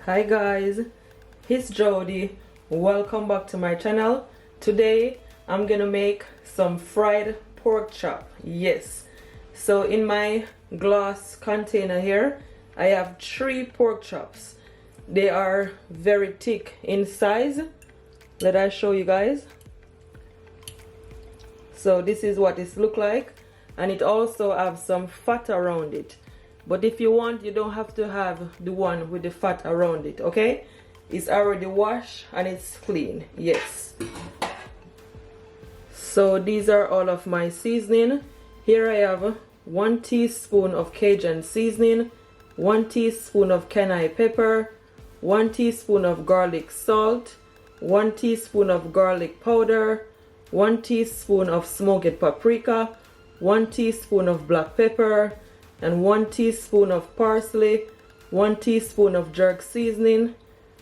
Hi guys, it's Jody. Welcome back to my channel. Today I'm gonna make some fried pork chop. Yes, so in my glass container here I have 3 pork chops. They are very thick in size. Let I show you guys. So this is what it look like, and it also have some fat around it. But if you want, you don't have to have the one with the fat around it, okay? It's already washed and it's clean. Yes. So these are all of my seasoning. Here I have 1 teaspoon of Cajun seasoning, 1 teaspoon of cayenne pepper, 1 teaspoon of garlic salt, 1 teaspoon of garlic powder, 1 teaspoon of smoked paprika, 1 teaspoon of black pepper, and 1 teaspoon of parsley, 1 teaspoon of jerk seasoning,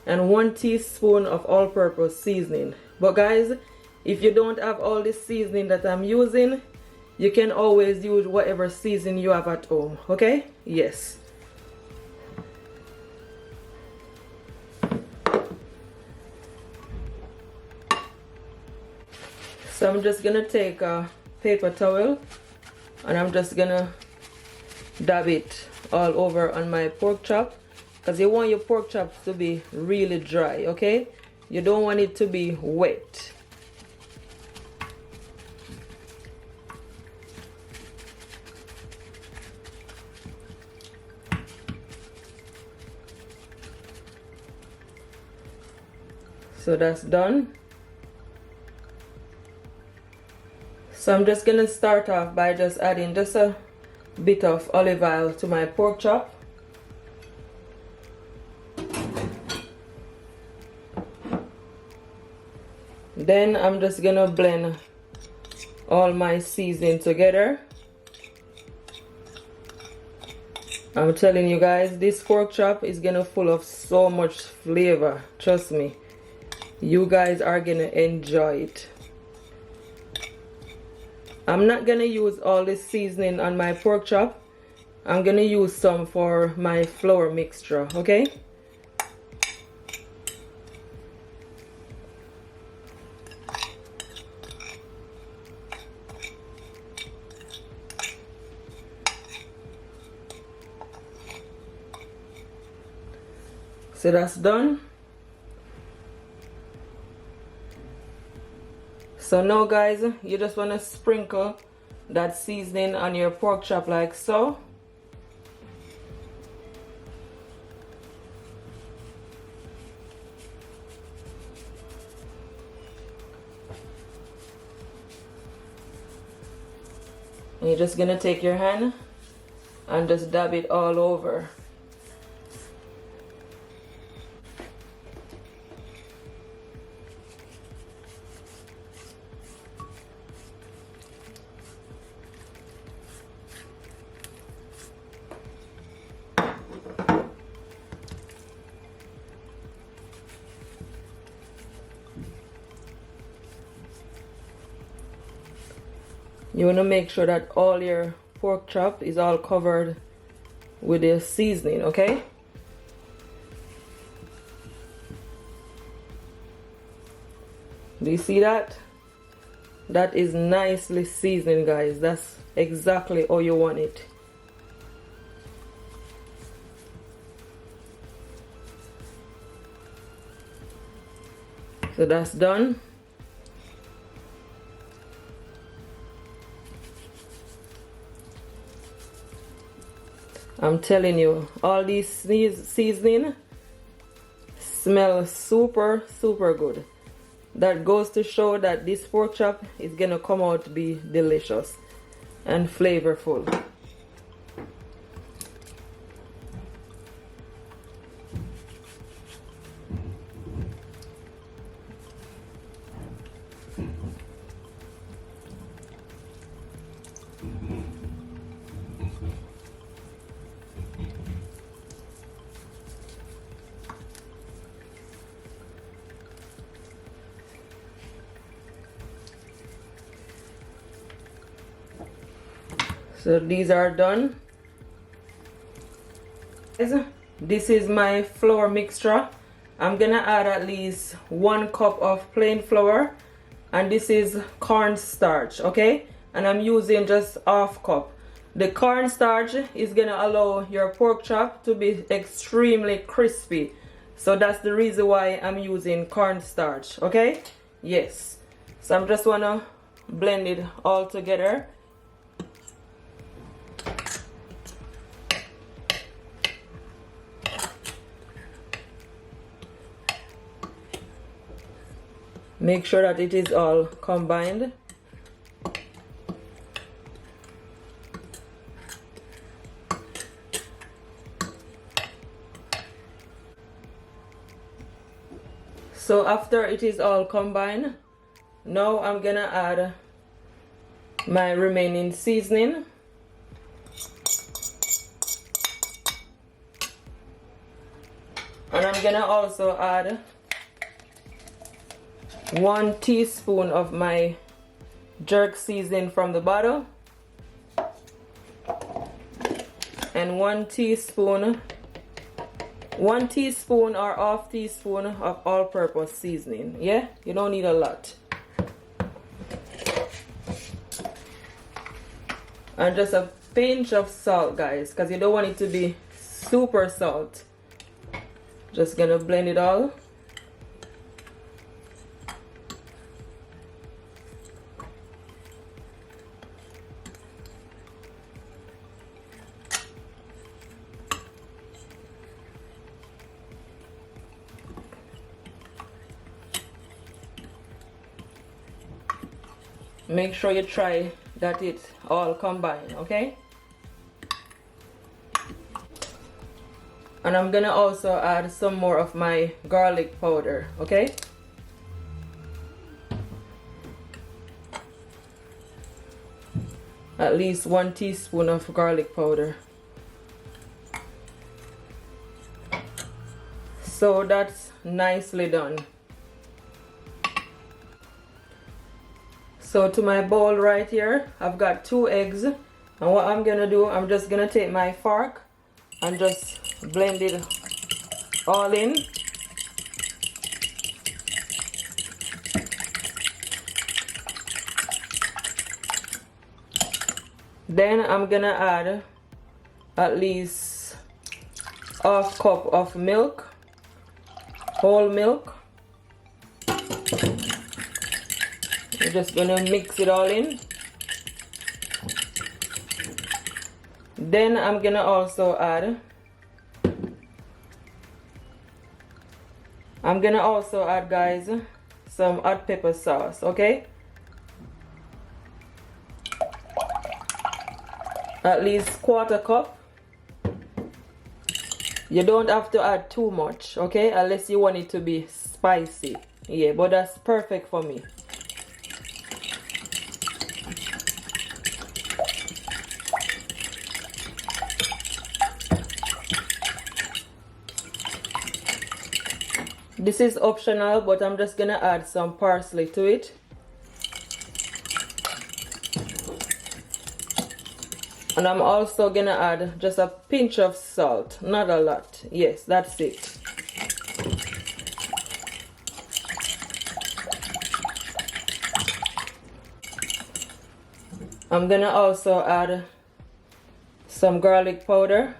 and 1 teaspoon of all-purpose seasoning. But guys, if you don't have all this seasoning that I'm using, you can always use whatever seasoning you have at home, okay? Yes. So I'm just gonna take a paper towel and I'm just gonna dab it all over on my pork chop, because you want your pork chops to be really dry, okay? You don't want it to be wet. So that's done. So I'm just gonna start off by just adding just a bit of olive oil to my pork chop. Then I'm just gonna blend all my seasoning together. I'm telling you guys, this pork chop is gonna full of so much flavor. Trust me, you guys are gonna enjoy it. I'm not gonna use all this seasoning on my pork chop. I'm gonna use some for my flour mixture, okay? So that's done. So now guys, you just want to sprinkle that seasoning on your pork chop like so. And you're just gonna take your hand and just dab it all over. You want to make sure that all your pork chop is all covered with the seasoning, okay? Do you see that? That is nicely seasoned, guys. That's exactly how you want it. So that's done. I'm telling you, all these seasoning smell super good. That goes to show that this pork chop is gonna come out to be delicious and flavorful. So these are done. This is my flour mixture. I'm gonna add at least 1 cup of plain flour, and this is cornstarch, okay? And I'm using just half cup. The cornstarch is gonna allow your pork chop to be extremely crispy. So that's the reason why I'm using cornstarch, okay? Yes. So I'm just wanna blend it all together. Make sure that it is all combined. So after it is all combined, now I'm gonna add my remaining seasoning. And I'm gonna also add 1 teaspoon of my jerk seasoning from the bottle, and 1 teaspoon or half teaspoon of all-purpose seasoning. Yeah, you don't need a lot. And just a pinch of salt, guys, because you don't want it to be super salt. Just gonna blend it all. Make sure you try that it all combined, okay? And I'm gonna also add some more of my garlic powder, okay? At least 1 teaspoon of garlic powder. So that's nicely done. So to my bowl right here, I've got 2 eggs. And what I'm gonna do, I'm just gonna take my fork and just blend it all in. Then I'm gonna add at least half cup of milk, whole milk. I'm just gonna mix it all in. Then I'm gonna also add guys, some hot pepper sauce, okay? At least 1/4 cup. You don't have to add too much, okay? Unless you want it to be spicy. Yeah, but that's perfect for me. This is optional, but I'm just gonna add some parsley to it. And I'm also gonna add just a pinch of salt, not a lot. Yes, that's it. I'm gonna also add some garlic powder,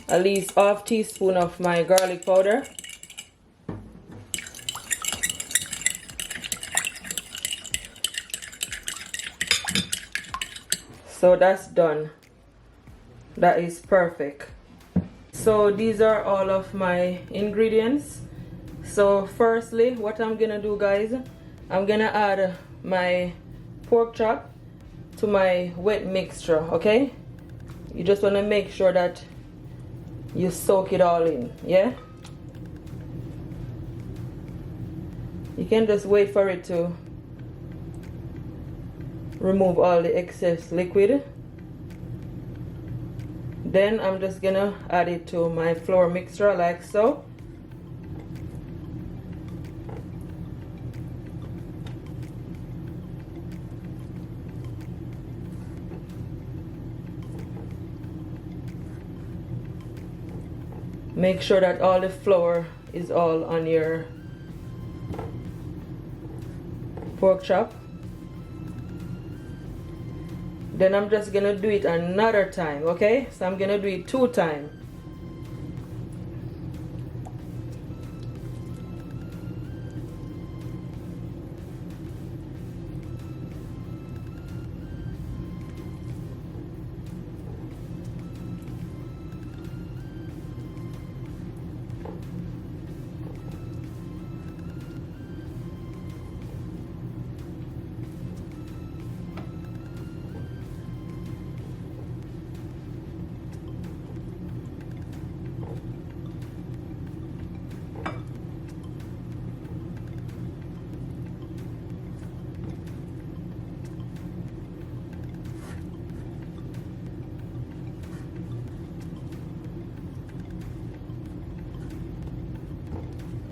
at least half teaspoon of my garlic powder. So that's done. That is perfect. So these are all of my ingredients. So firstly, what I'm gonna do, guys, I'm gonna add my pork chop to my wet mixture, okay? You just wanna make sure that you soak it all in, yeah? You can just wait for it to remove all the excess liquid. Then I'm just gonna add it to my flour mixture like so. Make sure that all the flour is all on your pork chop. Then I'm just gonna do it another time, okay? So I'm gonna do it 2 times.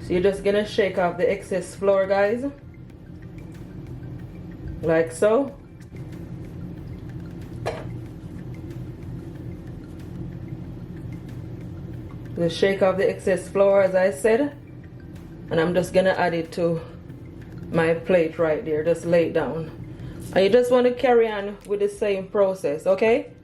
So you're just gonna shake off the excess flour, guys, like so. Just shake off the excess flour, as I said, and I'm just gonna add it to my plate right there. Just lay it down, and you just want to carry on with the same process, okay?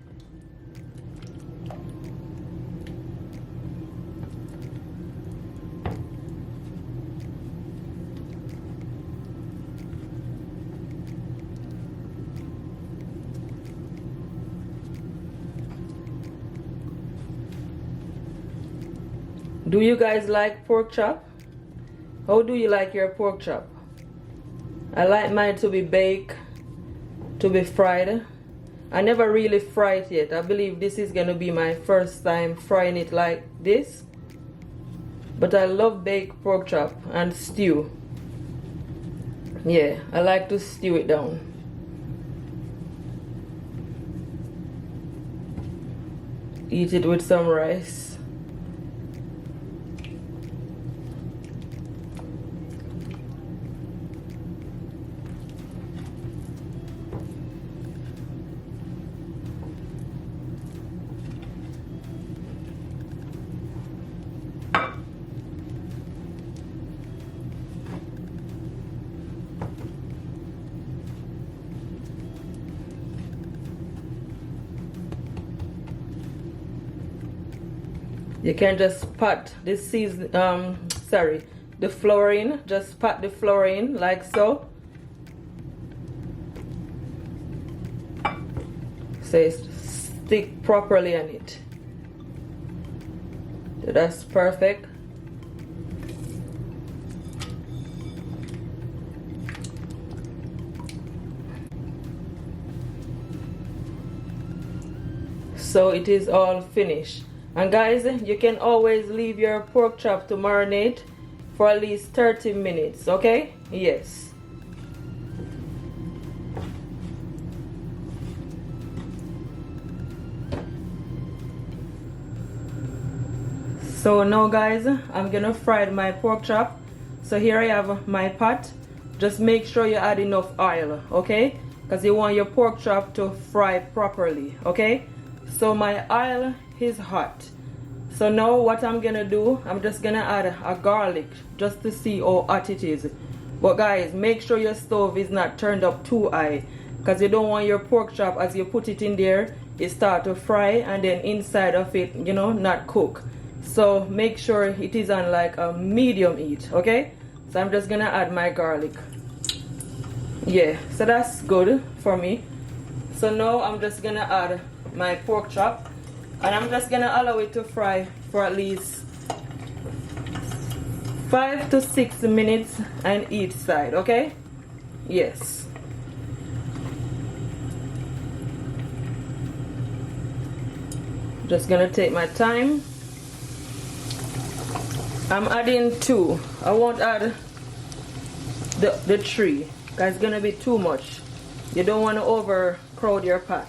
Do you guys like pork chop? How do you like your pork chop? I like mine to be baked, to be fried. I never really fried it yet. I believe this is gonna be my first time frying it like this. But I love baked pork chop and stew. Yeah, I like to stew it down. Eat it with some rice. You can just pat the the flour in. Just pat the flour in like so. So it stick properly on it. So that's perfect. So it is all finished. And guys, you can always leave your pork chop to marinate for at least 30 minutes, okay? Yes. So now guys, I'm gonna fry my pork chop. So here I have my pot. Just make sure you add enough oil, okay? Because you want your pork chop to fry properly, okay? So my oil is hot. So now what I'm gonna do, I'm just gonna add a garlic just to see how hot it is. But guys, make sure your stove is not turned up too high, because you don't want your pork chop, as you put it in there, it start to fry and then inside of it, you know, not cook. So make sure it is on like a medium heat, okay? So I'm just gonna add my garlic. Yeah, so that's good for me. So now I'm just gonna add my pork chop, and I'm just gonna allow it to fry for at least 5 to 6 minutes on each side, okay? Yes. Just gonna take my time. I'm adding 2. I won't add the 3 because it's gonna be too much. You don't want to overcrowd your pot.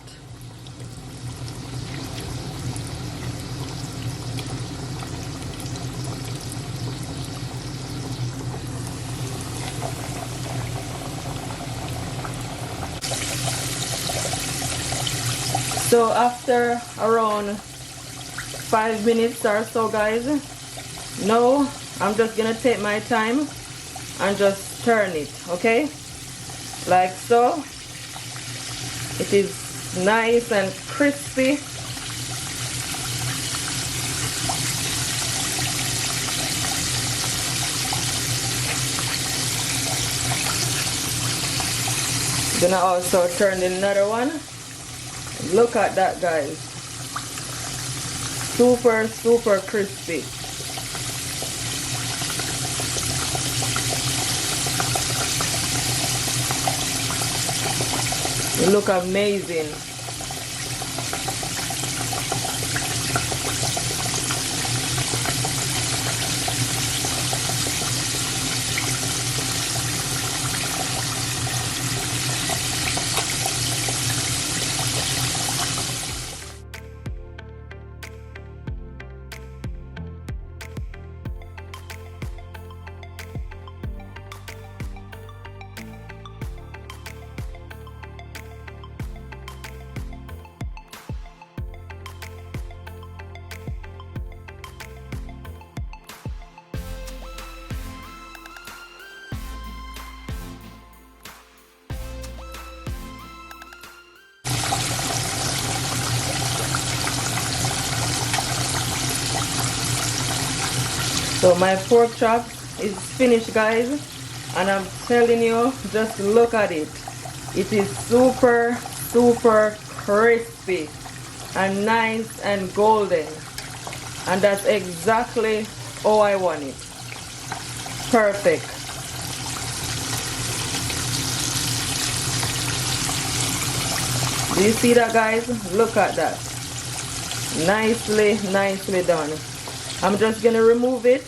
So after around 5 minutes or so, guys. Now I'm just gonna take my time and just turn it, okay, like so. It is nice and crispy. Gonna also turn another one. Look at that, guys. Super, super crispy. It look amazing. So my pork chop is finished, guys, and I'm telling you, just look at it. It is super, super crispy and nice and golden, and that's exactly how I want it. Perfect. Do you see that, guys? Look at that. Nicely, nicely done. I'm just gonna remove it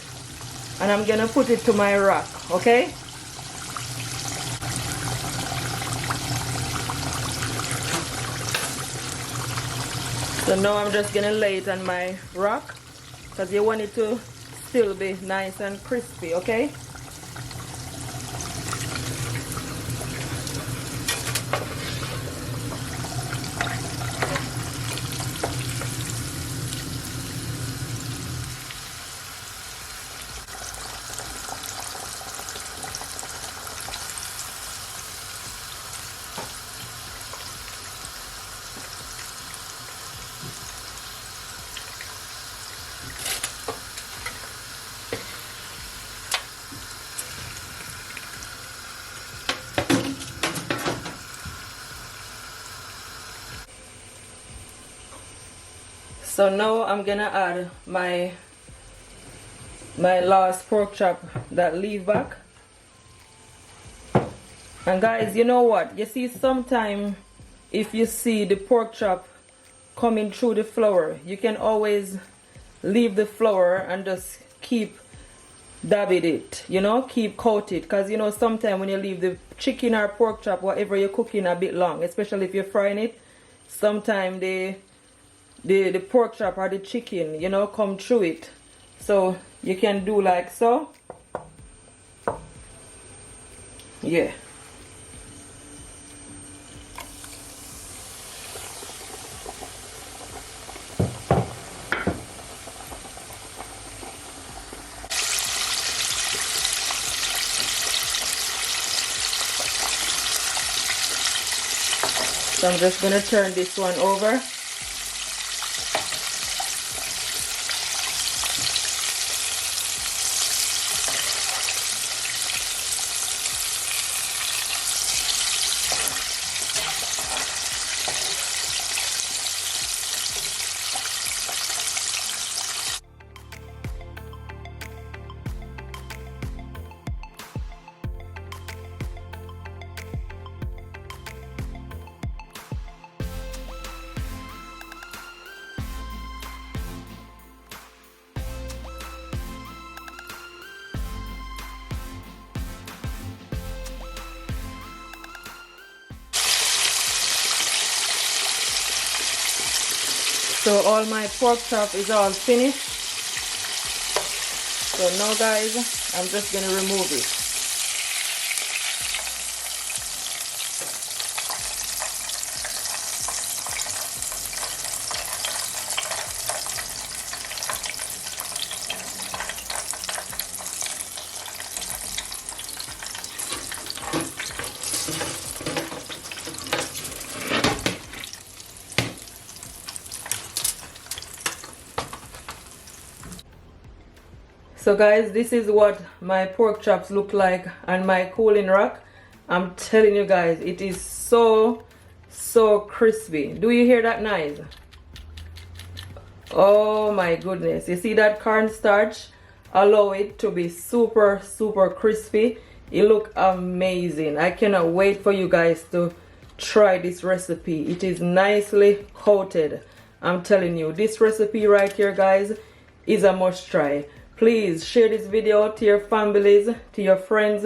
and I'm gonna put it to my rack, okay? So now I'm just gonna lay it on my rack because you want it to still be nice and crispy, okay? So now I'm gonna add my last pork chop that leave back. And guys, you know what? You see, sometime if you see the pork chop coming through the flour, you can always leave the flour and just keep dabbing it, you know, keep coated, because you know sometimes when you leave the chicken or pork chop, whatever you're cooking, a bit long, especially if you're frying it, sometimes the pork chop or the chicken, you know, come through it. So you can do like so. Yeah. So I'm just gonna turn this one over. So all my pork chop is all finished. So now guys, I'm just gonna remove it. So guys, this is what my pork chops look like on my cooling rack. I'm telling you guys, it is so crispy. Do you hear that noise? Oh my goodness. You see that cornstarch? Allow it to be super crispy. It look amazing. I cannot wait for you guys to try this recipe. It is nicely coated. I'm telling you, this recipe right here, guys, is a must try. Please share this video to your families, to your friends,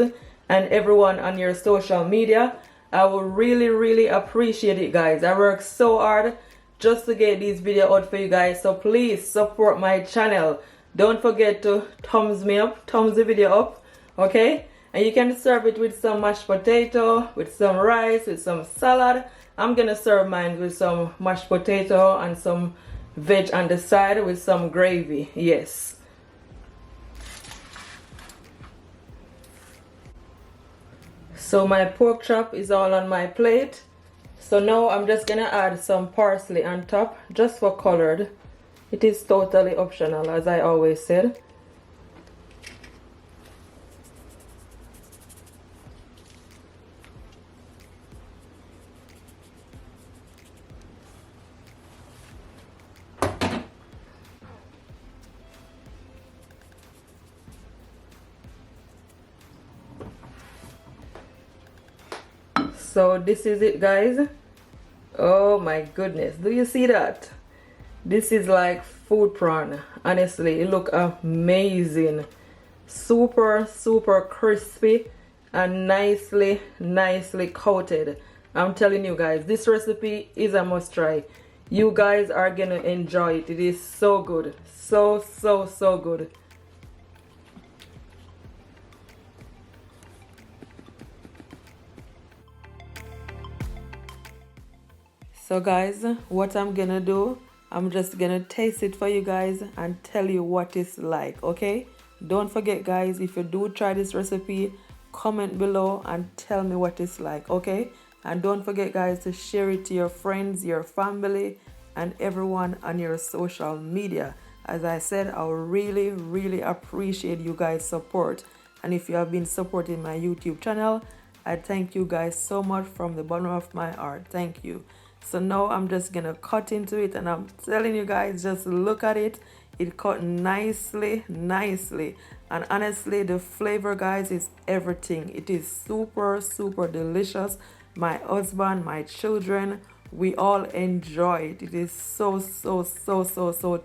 and everyone on your social media. I will really appreciate it, guys. I work so hard just to get this video out for you guys, so please support my channel. Don't forget to thumbs the video up, okay? And you can serve it with some mashed potato, with some rice, with some salad. I'm gonna serve mine with some mashed potato and some veg on the side with some gravy. Yes. So my pork chop is all on my plate. So now I'm just gonna add some parsley on top just for colored. It is totally optional, as I always said. So this is it, guys. Oh my goodness, do you see that? This is like food prawn. Honestly, it look amazing. Super crispy and nicely coated. I'm telling you guys, this recipe is a must try. You guys are gonna enjoy it. It is so good. So good. So guys, what I'm gonna do, I'm just gonna taste it for you guys and tell you what it's like, okay? Don't forget, guys, if you do try this recipe, comment below and tell me what it's like, okay? And don't forget, guys, to share it to your friends, your family, and everyone on your social media. As I said, I really appreciate you guys' support. And if you have been supporting my YouTube channel, I thank you guys so much from the bottom of my heart. Thank you. So now I'm just gonna cut into it, and I'm telling you guys, just look at it. It cut nicely, and honestly, the flavor, guys, is everything. It is super delicious. My husband, my children, we all enjoy it. It is so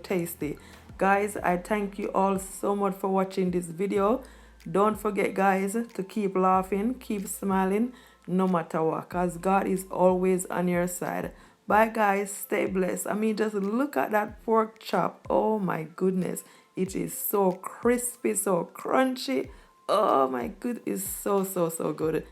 tasty. Guys, I thank you all so much for watching this video. Don't forget, guys, to keep laughing, keep smiling, no matter what, because God is always on your side. Bye, guys. Stay blessed. I mean, just look at that pork chop. Oh my goodness, it is so crispy, so crunchy. Oh my goodness, it's so good.